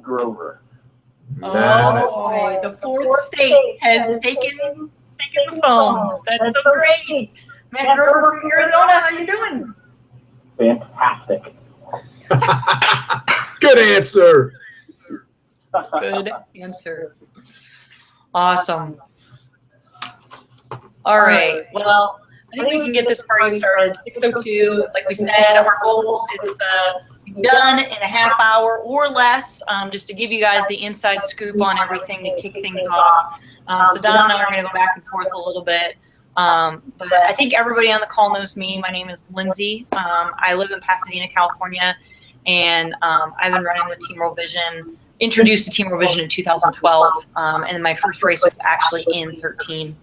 Grover. Oh boy, the fourth state has taken the phone. That's so great. Matt Grover from Arizona, how you doing? Fantastic. Good answer. Good answer. Awesome. All right. Well, I think we can get this party started. 6:02. Like we said, our goal is be done in a half hour or less, just to give you guys the inside scoop on everything to kick things off. So Don and I are going to go back and forth a little bit. But I think everybody on the call knows me. My name is Lindsay. I live in Pasadena, California, and I've been running with Team World Vision. Introduced to Team World Vision in 2012, and my first race was actually in 13.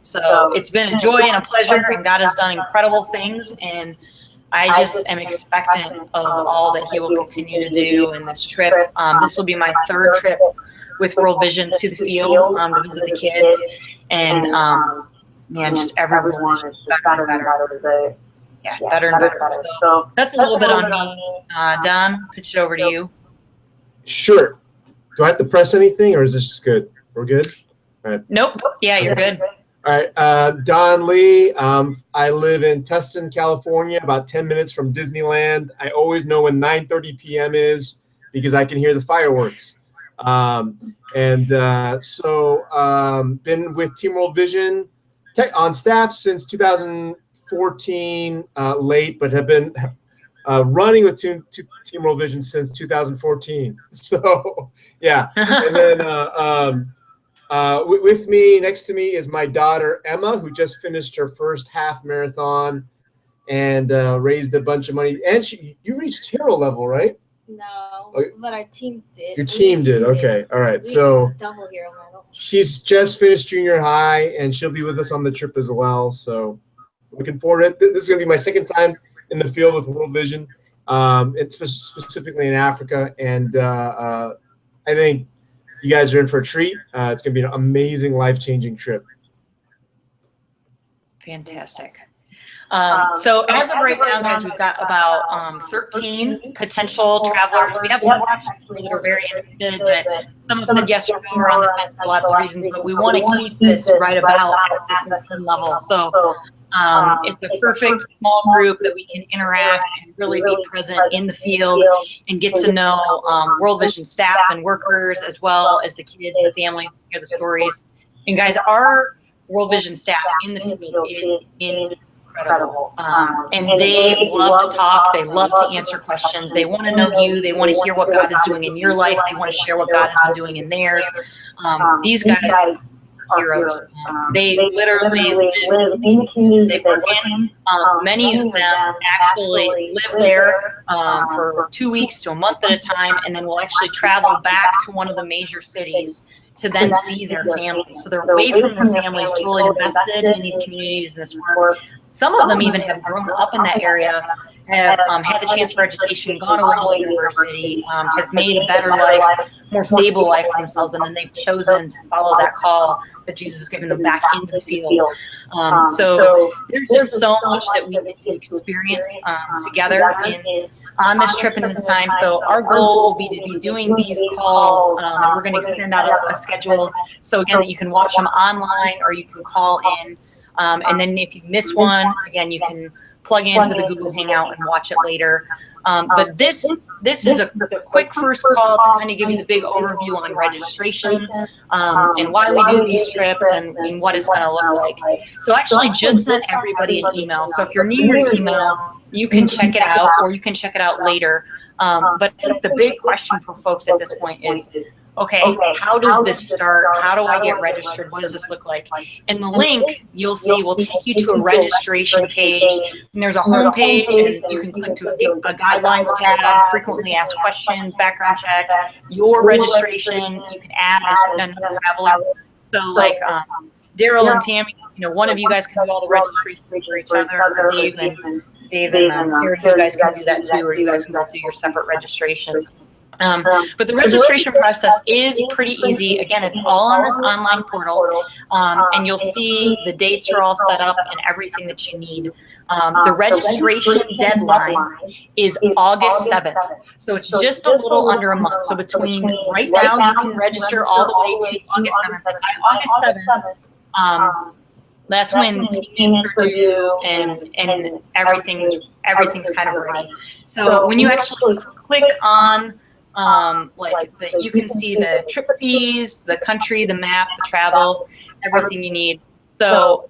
So it's been a joy and a pleasure, and God has done incredible things, and I just am expectant of all that He will continue to do in this trip. This will be my third trip with World Vision to the field to visit the kids, and man, just everyone is better and better. Yeah, better and better. So that's a little bit on me. Don, pitch it over to you. Sure. Do I have to press anything, or is this just good? We're good? All right. Nope. Yeah, you're good. All right. Don Lee. I live in Tustin, California, about 10 minutes from Disneyland. I always know when 9:30 p.m. is because I can hear the fireworks. Been with Team World Vision on staff since 2014, late, but have been running with Team World Vision since 2014. So, yeah. And then with me, next to me, is my daughter, Emma, who just finished her first half marathon and raised a bunch of money. And you reached hero level, right? No, but our team did. Your team did. Okay. All right. So double hero medal. She's just finished junior high, and she'll be with us on the trip as well. So looking forward to it. This is going to be my second time in the field with World Vision, it's specifically in Africa. And I think you guys are in for a treat. It's going to be an amazing, life-changing trip. Fantastic. So as of right now, guys, we've got about 13 potential travelers. We have one that are very interested, but some have said yes or no on the fence for lots of reasons, but we want to keep this right about at the 13 level. So it's the perfect small group that we can interact and really be present in the field and get to know World Vision staff and workers, as well as the kids, the family, hear the stories. And guys, our World Vision staff in the field is incredible. And they love to talk. They love to answer questions. They want to know you. They want to hear what God is doing in your life. They want to share what God has been doing in theirs. These guys are heroes. They literally live in the community they work in. Many of them actually live there for 2 weeks to a month at a time, and then will actually travel back to one of the major cities to then see their families. So they're away from their families, totally invested in these communities and this work. Some of them even have grown up in that area, have had the chance for education, gone away to university, have made a better life, more stable life for themselves, and then they've chosen to follow that call that Jesus has given them back into the field. So there's just so much that we get to experience together on this trip and this time. So our goal will be to be doing these calls, and we're going to send out a schedule. So again, that you can watch them online or you can call in. And then if you miss one, again, you can plug into the Google Hangout and watch it later. But this is a quick first call to kind of give you the big overview on registration and why we do these trips and what it's going to look like. So I actually just sent everybody an email. So if you're near your email, you can check it out, or you can check it out later. But I think the big question for folks at this point is, okay, how does this start? How do I get registered? What does this look like? And the link you'll see will take you to a registration page. And there's a home page, and you can click to a guidelines tab, frequently asked questions, background check, your registration. You can add as another traveler. So like Daryl and Tammy, one of you guys can do all the registration for each other, or Dave and Terry, you guys can do that too, or you guys can both do your separate registrations. But the registration process is pretty easy. Again, it's all on this online portal, and you'll see the dates are all set up and everything that you need. The registration deadline is August 7th, so it's just a little under a month. So between right now, you can register all the way to August 7th. But by August 7th, that's when payments are due and everything's kind of ready. So when you actually click on you can see the trip fees, the country, the map, the travel, everything you need. So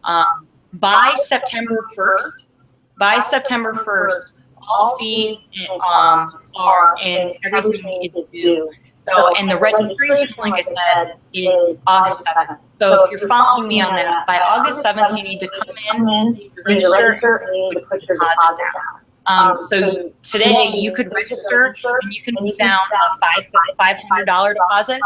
by September 1st, all fees are and everything you need to do. So, and the registration, like I said, is August 7th. So if you're following me on that, by August 7th, you need to come in, you register, and you need to put your deposit down. So today you could register and you can put down a $500 deposit.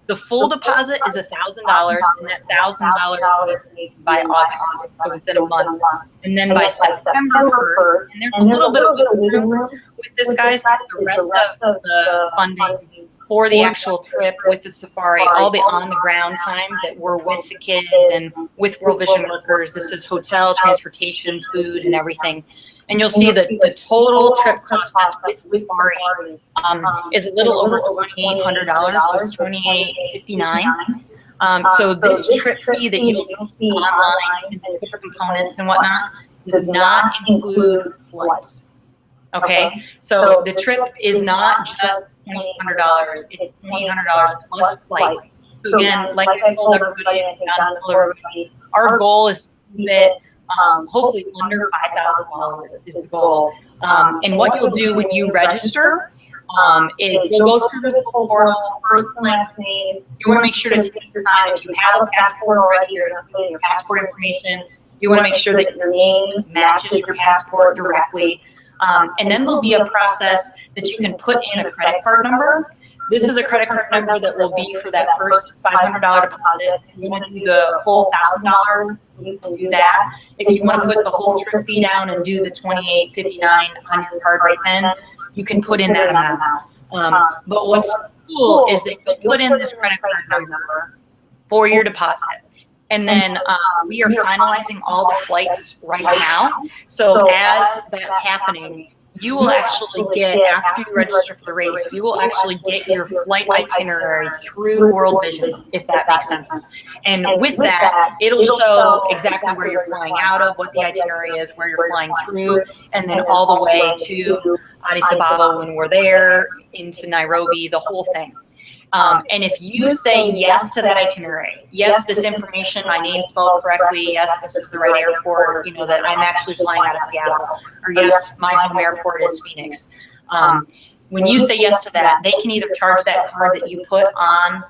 The full deposit is $1,000, and that $1,000 by August, so within a month. And then by September 1st, and there's a little bit of wiggle room with this, guys, because the rest of the funding for the actual trip with the safari, all the on-the-ground time that we're with the kids and with World Vision workers. This is hotel, transportation, food, and everything. And you'll see that the total trip cost that's with safari is a little over $2,800, so it's $2,859. So this trip fee that you'll see online and the different components and whatnot does not include flights. Okay, so the trip is not just $2,800; it's $2,800 plus flights. So again, like I told everybody, our goal is to keep it hopefully under $5,000 is the goal. And what you'll do when you register is you'll go through this whole portal, first and last name. You want to make sure to take your time. If you have a passport already or not putting your passport information, you want to make sure that your name matches your passport directly. And then there'll be a process that you can put in a credit card number. This is a credit card number that will be for that first $500 deposit. If you want to do the whole $1,000, you can do that. If you want to put the whole trip fee down and do the $2,859 on your card right then, you can put in that amount. But what's cool is that you put in this credit card number for your deposit. And then we are finalizing all the flights right now. So as that's happening, you will actually get, after you register for the race, you will actually get your flight itinerary through World Vision, if that makes sense. And with that, it'll show exactly where you're flying out of, what the itinerary is, where you're flying through, and then all the way to Addis Ababa when we're there, into Nairobi, the whole thing. And if you say yes to that itinerary, yes, this information, my name's spelled correctly, yes, this is the right airport, you know, that I'm actually flying out of Seattle, or yes, my home airport is Phoenix. When you say yes to that, they can either charge that card that you put on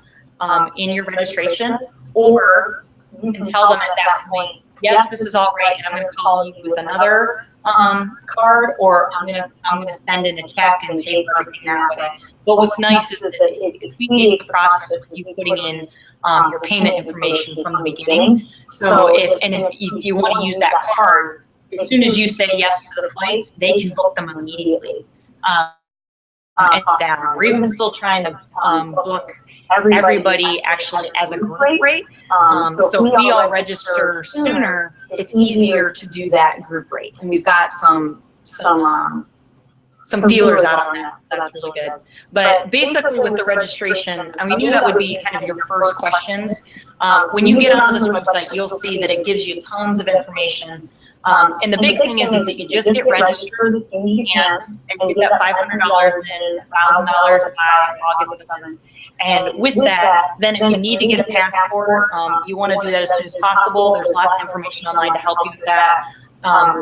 in your registration, or you can tell them at that point, yes, this is all right, and I'm going to call you with another card, or I'm gonna send in a check and pay for everything that way. But what's nice is that we base the process with you putting in your payment information from the beginning. So if you want to use that card, as soon as you say yes to the flights, they can book them immediately. And it's down. We're even still trying to book everybody actually as a group rate. So if we all register sooner, it's easier to do that group rate. And we've got some feelers out on that. That's really good. But basically with the registration, and we knew that would be kind of your first questions. When you get onto this website, you'll see that it gives you tons of information. And the big thing is that you just get registered when you can, and you get that $500 and $1,000 by August 7th. And with that, then if you need to get a passport, you want to do that as soon as possible. There's lots of information online to help you with that.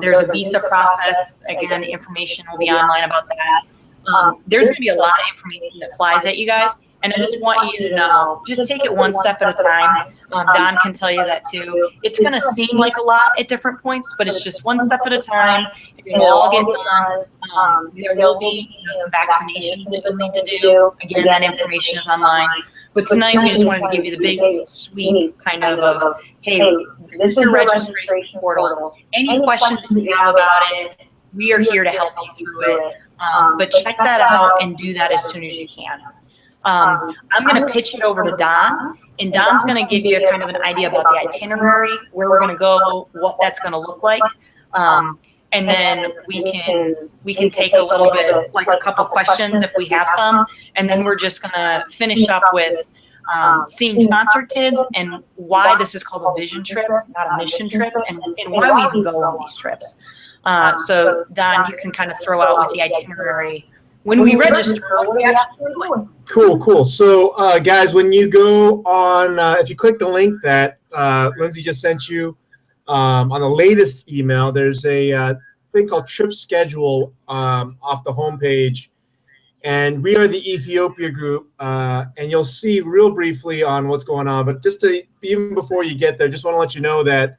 There's a visa process. Again, the information will be online about that. There's going to be a lot of information that flies at you guys. And I just want you to know, just take it one step at a time. Don can tell you that too. It's going to seem like a lot at different points, but it's just one step at a time. It will all get done. There will be some vaccinations that you'll need to do. Again, that information is online. But tonight we just wanted to give you the big sweep kind of hey, this is your registration portal. Any questions that you have about it, we are here to help you through it. But check that out and do that as soon as you can. I'm going to pitch it over to Don, and Don's going to give you a kind of an idea about the itinerary, where we're going to go, what that's going to look like. And then we can take a little bit, like a couple questions if we have some, and then we're just going to finish up with seeing sponsored kids and why this is called a vision trip, not a mission trip, and why we even go on these trips. So Don, you can kind of throw out with the itinerary when we register. What we actually doing. Cool. So guys, when you go on, if you click the link that Lindsay just sent you on the latest email, there's a thing called Trip Schedule off the homepage. And we are the Ethiopia group, and you'll see real briefly on what's going on. But just to, even before you get there, just want to let you know that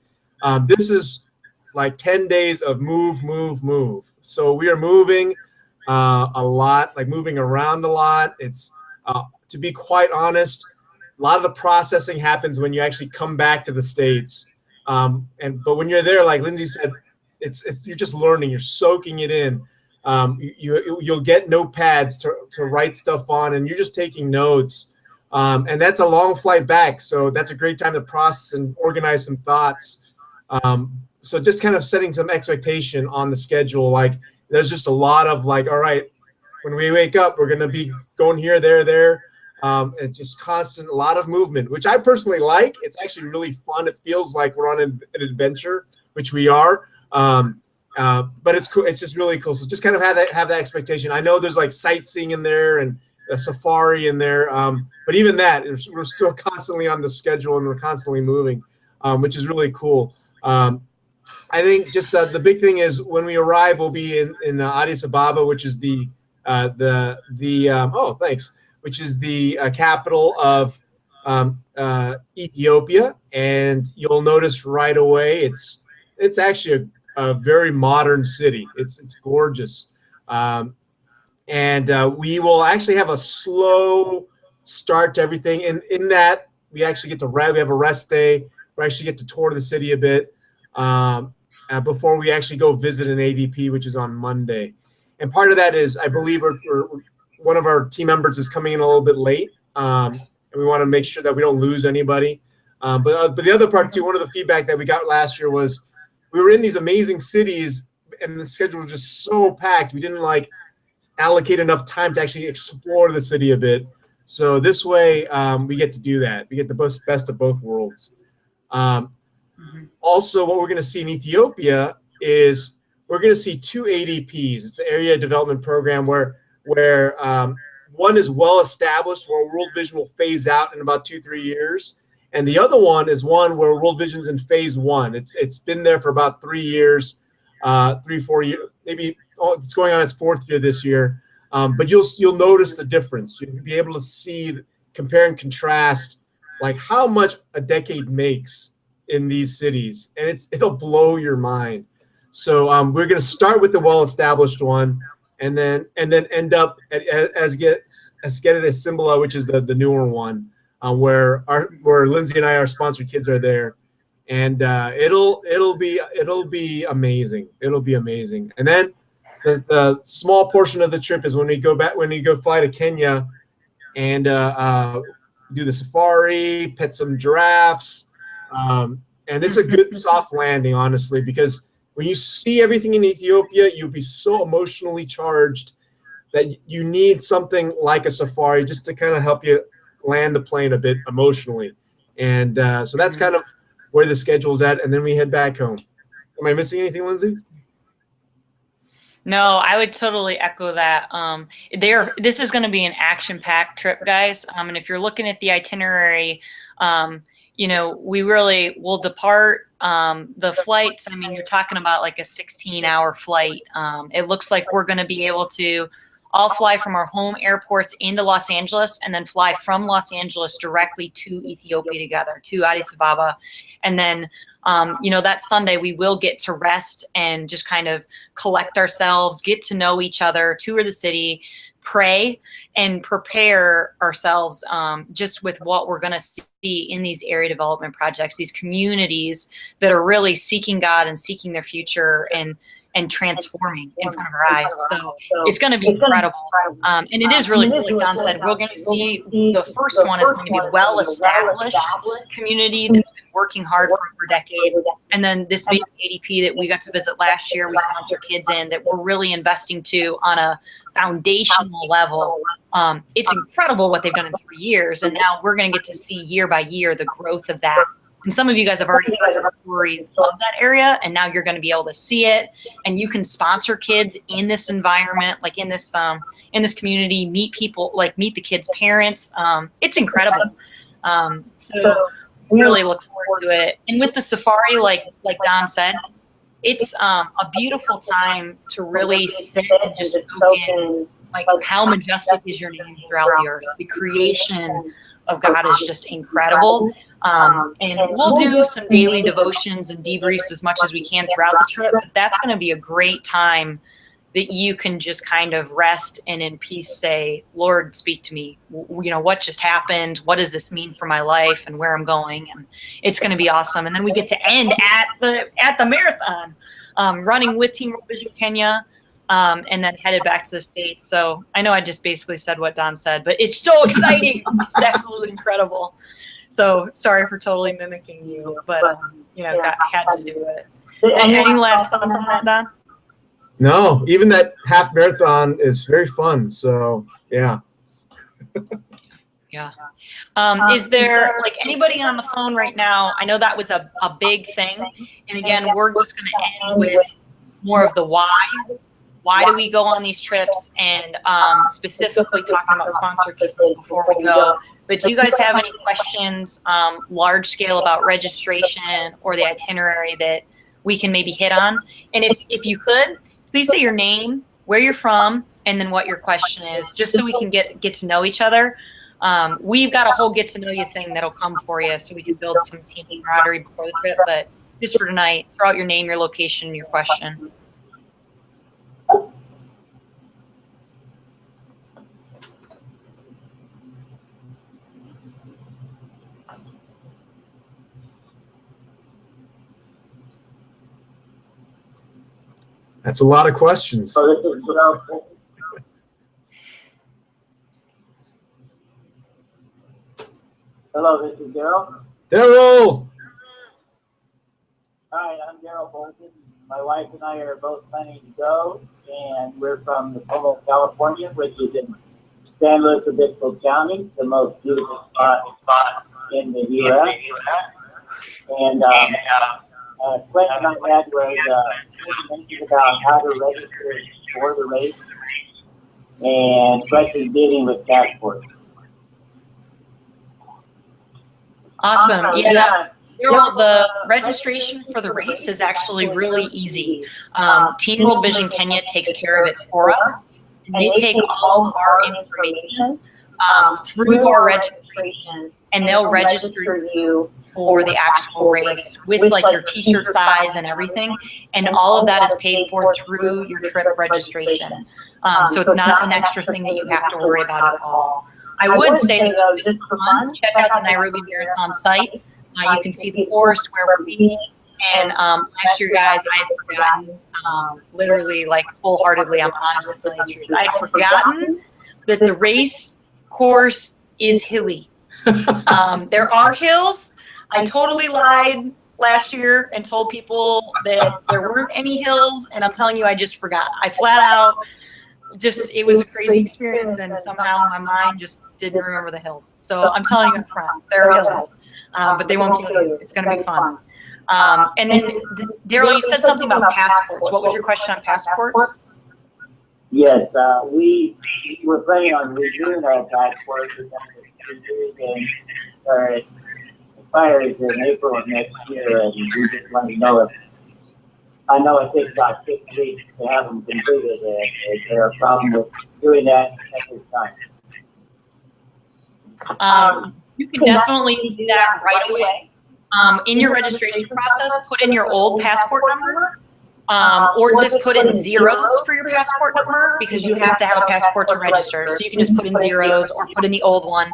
this is like 10 days of move. So we are moving a lot, like moving around a lot. It's, to be quite honest, a lot of the processing happens when you actually come back to the States. But when you're there, like Lindsay said, you're just learning, you're soaking it in. You'll get notepads to write stuff on, and you're just taking notes. And that's a long flight back, so that's a great time to process and organize some thoughts. So just kind of setting some expectation on the schedule. Like there's just a lot of like, all right, when we wake up, we're gonna be going here, there. It's just constant, a lot of movement, which I personally like. It's actually really fun. It feels like we're on an adventure, which we are. But it's cool. It's just really cool. So just kind of have that expectation. I know there's like sightseeing in there and a safari in there, but even that, we're still constantly on the schedule and we're constantly moving, which is really cool. I think just the big thing is when we arrive, we'll be in Addis Ababa, which is which is the capital of Ethiopia, and you'll notice right away it's actually a very modern city. It's gorgeous, and we will actually have a slow start to everything. In that we actually get to we have a rest day. We actually get to tour the city a bit before we actually go visit an ADP, which is on Monday. And part of that is, I believe, one of our team members is coming in a little bit late, and we want to make sure that we don't lose anybody. But the other part too, one of the feedback that we got last year was we were in these amazing cities and the schedule was just so packed. We didn't like allocate enough time to actually explore the city a bit. So this way we get to do that. We get the best of both worlds. Also, what we're going to see in Ethiopia is we're going to see 2 ADPs. It's the Area Development Program where one is well established, where World Vision will phase out in about 2-3 years. And the other one is one where World Vision's in phase 1. It's been there for about 3 years, 3-4 years, maybe. It's going on its 4th year this year. But you'll notice the difference. You'll be able to see, compare and contrast, like how much a decade makes in these cities, and it'll blow your mind. So we're going to start with the well-established one, and then end up at Simba, which is the newer one, where Lindsay and I, our sponsored kids, are there, and it'll be amazing. It'll be amazing. And then the small portion of the trip is when we go fly to Kenya and do the safari, pet some giraffes, and it's a good soft landing, honestly, because when you see everything in Ethiopia, you'll be so emotionally charged that you need something like a safari just to kind of help you land the plane a bit emotionally. And so that's kind of where the schedule's at, and then we head back home. Am I missing anything, Lindsay? No, I would totally echo that. This is going to be an action-packed trip, guys. And if you're looking at the itinerary, we really will depart. The flights, I mean, you're talking about like a 16-hour flight. It looks like we're going to be able to all fly from our home airports into Los Angeles and then fly from Los Angeles directly to Ethiopia together, to Addis Ababa. And then, that Sunday we will get to rest and just kind of collect ourselves, get to know each other, tour the city, pray, and prepare ourselves just with what we're going to see in these area development projects, these communities that are really seeking God and seeking their future and and transforming in front of our eyes. So it's going to be incredible. And it is really cool. Like Don said, we're going to see the first one is going to be a well-established community that's been working hard for over a decade. And then this big ADP that we got to visit last year, we sponsor kids in that we're really investing to on a foundational level. It's incredible what they've done in 3 years. And now we're going to get to see year by year the growth of that. And some of you guys have already heard stories of that area, and now you're going to be able to see it. And you can sponsor kids in this environment, like in this community, meet people, like meet the kids' parents. It's incredible. So we really look forward to it. And with the safari, like Don said, it's a beautiful time to really sit and just soak in, like, how majestic is your name throughout the earth. The creation of God is just incredible. And we'll do some daily devotions and debriefs as much as we can throughout the trip, but that's going to be a great time that you can just kind of rest and in peace say, Lord, speak to me. You know, what just happened? What does this mean for my life and where I'm going? And it's going to be awesome. And then we get to end at the marathon, running with Team World Vision Kenya, and then headed back to the States. So I know I just basically said what Don said, but it's so exciting. It's absolutely incredible. So sorry for totally mimicking you, but you know, had to do it. Any last thoughts on that, Don? No, even that half marathon is very fun. So yeah. Yeah. Is there like anybody on the phone right now? I know that was a big thing. And again, we're just going to end with more of the why. Why do we go on these trips? And specifically talking about sponsor kids before we go. But do you guys have any questions, large scale, about registration or the itinerary that we can maybe hit on? And if you could, please say your name, where you're from, and then what your question is, just so we can get to know each other. We've got a whole get to know you thing that'll come for you, so we can build some team camaraderie before the trip. But just for tonight, throw out your name, your location, and your question. That's a lot of questions. So this is Hello, this is Daryl. Daryl! Hi, I'm Daryl Bolton. My wife and I are both planning to go, and we're from Como, California, which is in San Luis Obispo County, the most beautiful spot in the U.S. And question I had was thinking about how to register for the race, and especially dealing with passports. Awesome. Yeah. The registration for the race is actually really easy. Team World Vision Kenya takes care of it for us. And they take all of our information through our registration, and they'll register you for the actual race with like your t-shirt size and everything. And all of that is paid for through your trip registration. So it's not an extra thing that you have to worry about at all. I would say, though, this is for fun. Check out the Nairobi Marathon site. You can see the course, where we're meeting. And last year, guys, I had forgotten, literally, like, wholeheartedly, I'm honest to tell you the truth, I had forgotten that the race course is hilly. There are hills. I totally lied last year and told people that there weren't any hills, and I'm telling you, I just forgot. I flat out it was a crazy experience, and somehow my mind just didn't remember the hills. So I'm telling you up front, there are hills, but they won't kill you. It's going to be fun. And then, Daryl, you said something about passports. What was your question on passports? Yes, we were planning on renewing our passports, and it expires in April of next year, and we just want to know if, I know it takes about 6 weeks to have them completed. Is there a problem with doing that at this time? You can definitely do that right away. In your registration process, put in your old passport number, or just put in zeros for your passport number, because you have to have a passport to register. So you can just put in zeros or put in the old one.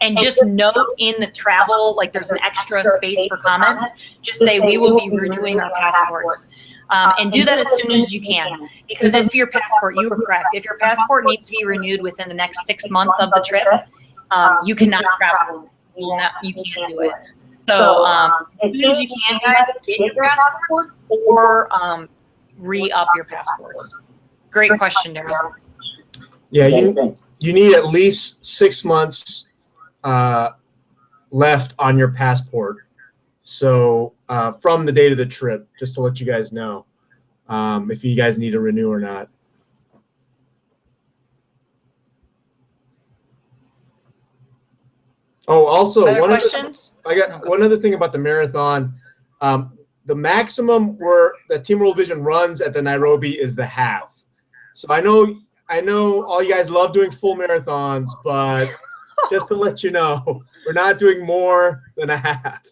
And just note in the travel, like there's an extra space for comments, just say we will be renewing our passports. And do that as soon as you can, because if your passport, you were correct, if your passport needs to be renewed within the next 6 months of the trip, you cannot travel. You can't do it. So as soon as you can, guys, get your passport or re-up your passports. Great question, Daryl. Yeah, you need at least 6 months left on your passport. So from the date of the trip, just to let you guys know if you guys need to renew or not. Oh, also, other questions? One other thing about the marathon. The maximum that Team World Vision runs at the Nairobi is the half. So I know all you guys love doing full marathons, but just to let you know, we're not doing more than a half.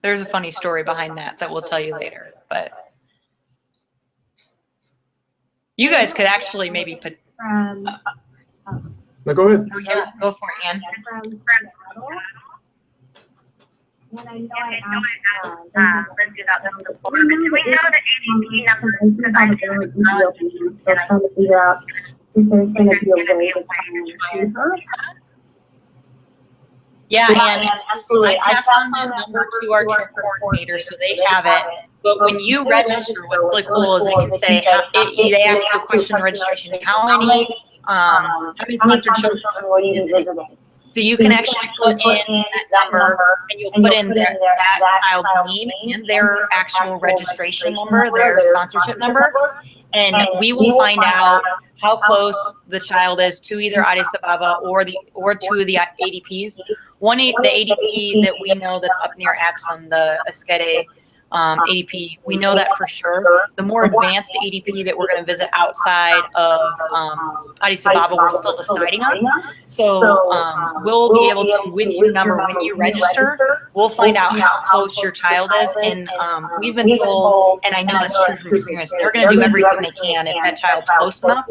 There's a funny story behind that we'll tell you later, but you guys could actually maybe put. No, go ahead. Oh yeah, go for it, Ann. And I know I asked Lindsay about this before, but do we know the ADP numbers? Because I do Ethiopia, and I'm trying to figure out if there's going to be a way to train her. Yeah, and absolutely. I passed on that number to our trip coordinator, so they have it. But when you register, what's really cool is it can say, they ask you a question in registration, how many sponsored children will you be visiting? So you can actually put in that number, and you'll put in that child's name and their actual registration number, their sponsorship number, and we will find out how close the child is to either Addis Ababa or to the ADPs. The ADP that we know that's up near Axum, the Askede ADP, we know that for sure. The more advanced ADP that we're going to visit outside of Addis Ababa, we're still deciding on. So we'll be able to, with your number, when you register, we'll find out how close your child is. And we've been told, and I know it's true from experience, they're going to do everything they can if that child's close enough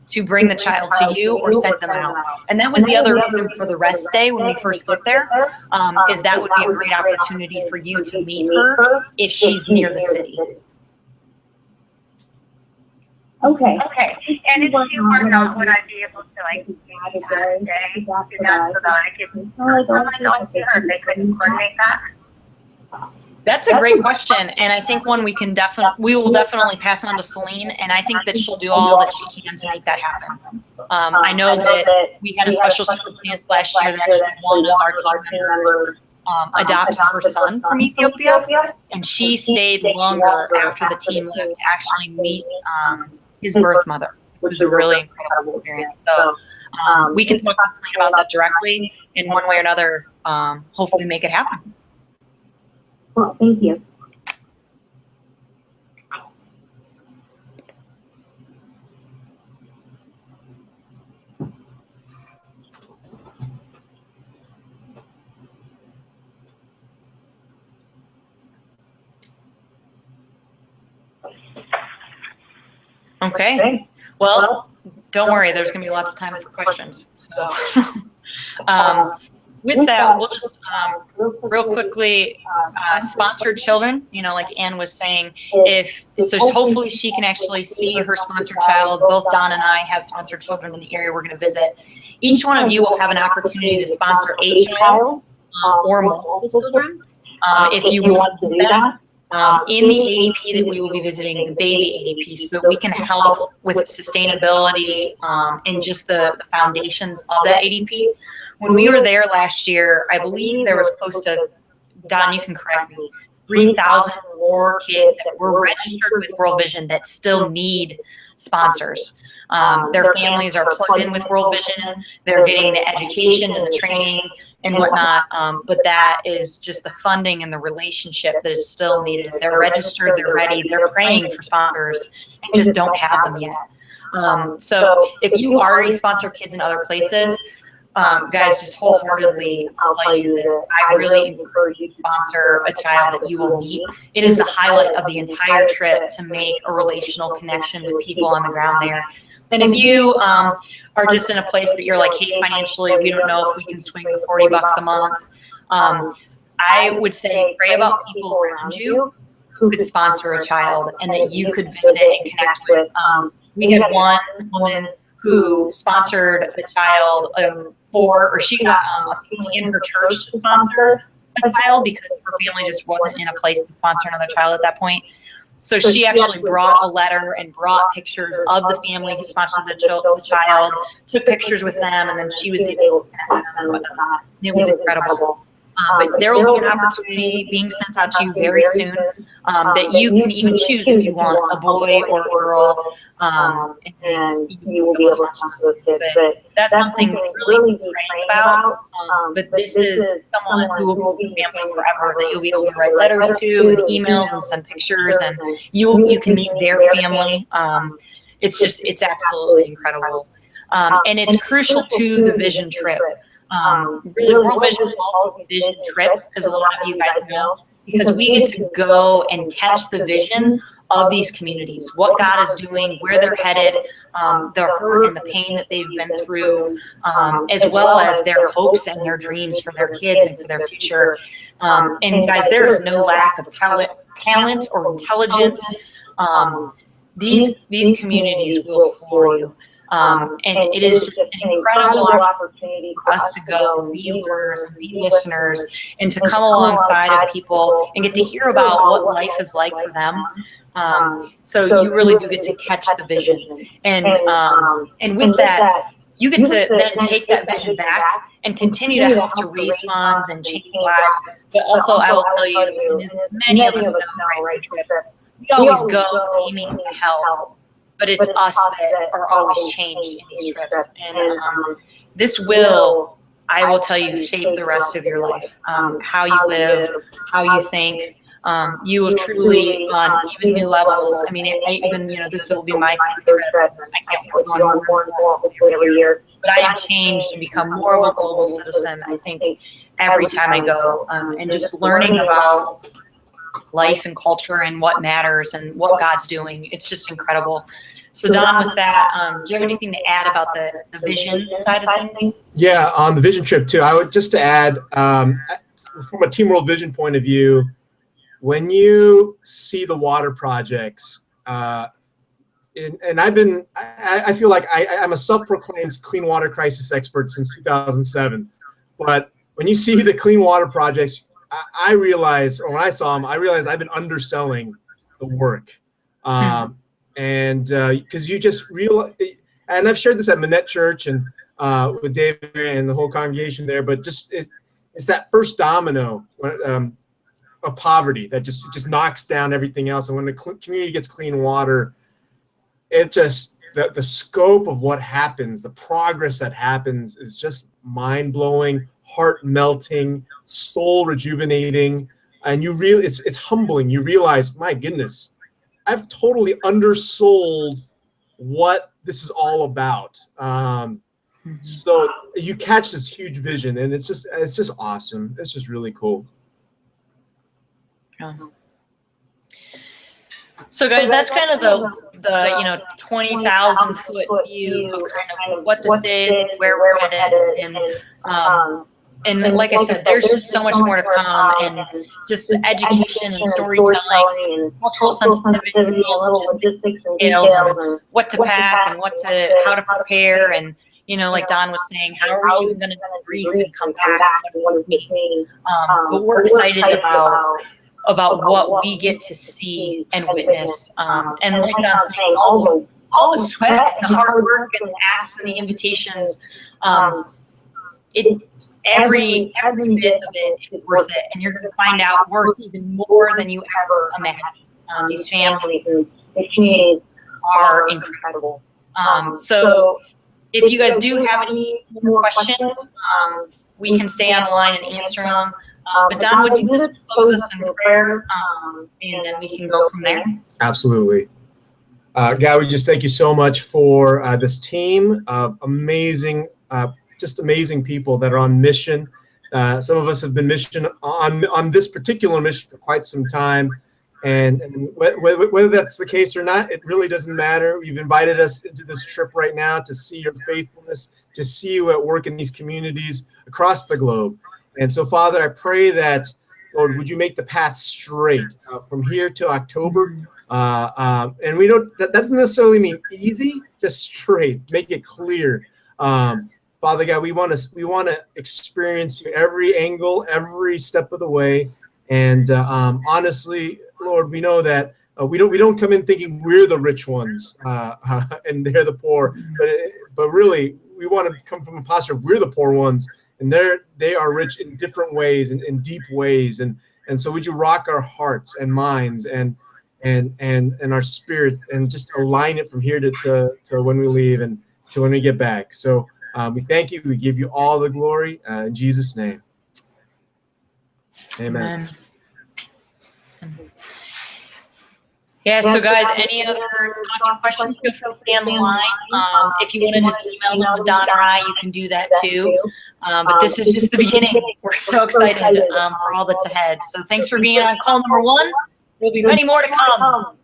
to bring the child to you or send them out. And that was the other reason for the rest day when we first get there, is that would be a great opportunity for you to meet her if she's near the city. Okay. And if she were not, would I be able to meet that day? Do that so that I could go and see her if they couldn't coordinate that? That's a great question, and I think one we will definitely pass on to Celine, and I think that she'll do all that she can to make that happen. I know that we had a special circumstance last year that actually one of our team members adopted her son from Ethiopia, and she stayed longer after the team left to actually meet his birth mother, which was a really incredible experience. So we can talk to Celine about that directly in one way or another, hopefully make it happen. Well, thank you. Okay. Well, don't worry. There's going to be lots of time for questions. So, with that, we'll just real quickly sponsored children. Like Ann was saying, hopefully she can actually see her sponsored child. Both Don and I have sponsored children in the area we're going to visit. Each one of you will have an opportunity to sponsor a child or multiple children if you want to do that. In the ADP that we will be visiting, the baby ADP, so that we can help with sustainability and just the foundations of that ADP. When we were there last year, I believe there was close to, Don, you can correct me, 3,000 more kids that were registered with World Vision that still need sponsors. Their families are plugged in with World Vision. They're getting the education and the training and whatnot, but that is just the funding and the relationship that is still needed. They're registered, they're ready, they're praying for sponsors, and just don't have them yet. So if you already sponsor kids in other places, guys, just wholeheartedly, I'll tell you that I really encourage you to sponsor a child that you will meet. It is the highlight of the entire trip to make a relational connection with people on the ground there. And if you are just in a place that you're like, hey, financially, we don't know if we can swing the $40 a month, I would say pray about people around you who could sponsor a child and that you could visit and connect with. We had one woman who sponsored a child she got a family in her church to sponsor a child because her family just wasn't in a place to sponsor another child at that point. So she actually brought a letter and brought pictures of the family who sponsored the child, took pictures with them, and then she was able to connect with them and whatnot. It was incredible. But there will be an opportunity being sent out to you very soon that you can even choose if you want a boy or a girl, and you will be able to sponsor those kids. But that's something really be praying about. But this is someone who will be family forever that you'll be able to write letters to and emails and send pictures, and you can meet their family. It's absolutely incredible. And it's crucial to the vision trip. Really, World Vision calls vision trips, as a lot of you guys know, because we get to go and catch the vision of these communities, what God is doing, where they're headed, the hurt and the pain that they've been through, as well as their hopes and their dreams for their kids and for their future. And guys, there is no lack of talent or intelligence. These communities will floor you. And it is just an incredible opportunity for us to go and be learners and be listeners and to come alongside of people and get to hear about what life is like for them. So you really do get to catch the vision. And with that, you get to then take that vision back and continue to help to raise funds and change lives. But also, I will tell you, as many of us know, right, we always go aiming to help. But it's us that are always changed in these trips. And this will, I will tell you, shape the rest of your life. How you live, how you think. You will truly, on even new levels. I mean, this will be my third trip. I can't work on more and more every year. But I have changed and become more of a global citizen, I think, every time I go. And just learning about life and culture and what matters and what God's doing. It's just incredible. So Don, with that, do you have anything to add about the vision side of things? Yeah, on the vision trip too, I would just to add, from a Team World Vision point of view, when you see the water projects, and I feel like I'm a self-proclaimed clean water crisis expert since 2007, but when you see the clean water projects, I realized, or when I saw them, I realized I've been underselling the work. And because you just realize, and I've shared this at Manette Church and with David and the whole congregation there, but just it's that first domino of poverty that just knocks down everything else. And when the community gets clean water, it just, the scope of what happens, the progress that happens is just mind-blowing, heart-melting, soul-rejuvenating, and it's humbling. You realize, my goodness, I've totally undersold what this is all about. So you catch this huge vision, and it's just awesome. It's just really cool. So guys, that's kind of the 20,000 foot view of kind of what this is, where we're headed, and like I said, there's just so much more to come, and just education and storytelling and cultural sensitivity, and little logistics and details and what to pack and how to prepare, and like Don was saying, how are you going to brief and come back and what does it mean? But we're excited about what we get to see and witness. And like Don's saying, all the sweat and the hard work and the asks and the invitations, every bit of it is worth it. And you're going to find out worth even more than you ever imagined. These families and the communities are incredible. So if you guys do have any more questions, we can stay on the line and answer them. But Don, would you just close us in prayer, and then we can go from there? Absolutely. God, we just thank you so much for this team of amazing, just amazing people that are on mission. Some of us have been on this particular mission for quite some time. And whether that's the case or not, it really doesn't matter. You've invited us into this trip right now to see your faithfulness, to see you at work in these communities across the globe. And so, Father, I pray that, Lord, would you make the path straight from here to October? And we don't, that doesn't necessarily mean easy, just straight, make it clear. Father God, we want to experience you every angle, every step of the way. And honestly, Lord, we know that we don't come in thinking we're the rich ones and they're the poor, but really we want to come from a posture of we're the poor ones and they are rich in different ways and in deep ways. And so would you rock our hearts and minds and our spirit and just align it from here to when we leave and to when we get back. So we thank you. We give you all the glory in Jesus' name. Amen. Yeah, so guys, any other thoughts or questions, feel free to stay on the line. If you want to just email them to Don or I, you can do that too. But this is just the beginning. We're so excited for all that's ahead. So thanks for being on call number 1. There'll be many more to come.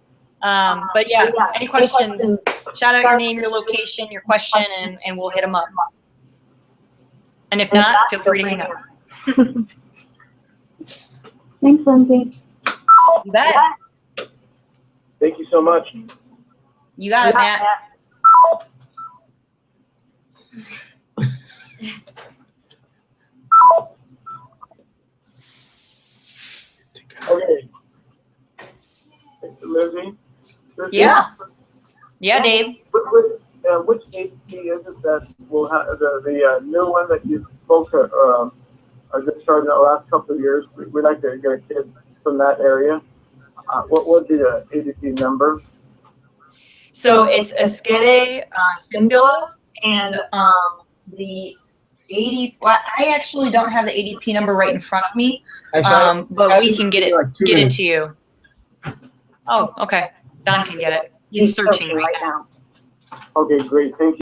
But yeah, any questions, shout out your name, your location, your question, and we'll hit them up. And if not, feel free to hang up. Thanks, Lindsay. You bet. Thank you so much. You got it, Matt. Okay. Lizzie? Yeah. Yeah, Dave. Which agency is it that will have the new one that you folks are just starting the last couple of years? We'd like to get a kid from that area. What would be the agency number? So it's Esquede Sindola, and the 80. Well, I actually don't have the ADP number right in front of me, but we can get it to you. Oh, okay. Don can get it. He's searching right now. Okay, great. Thank you.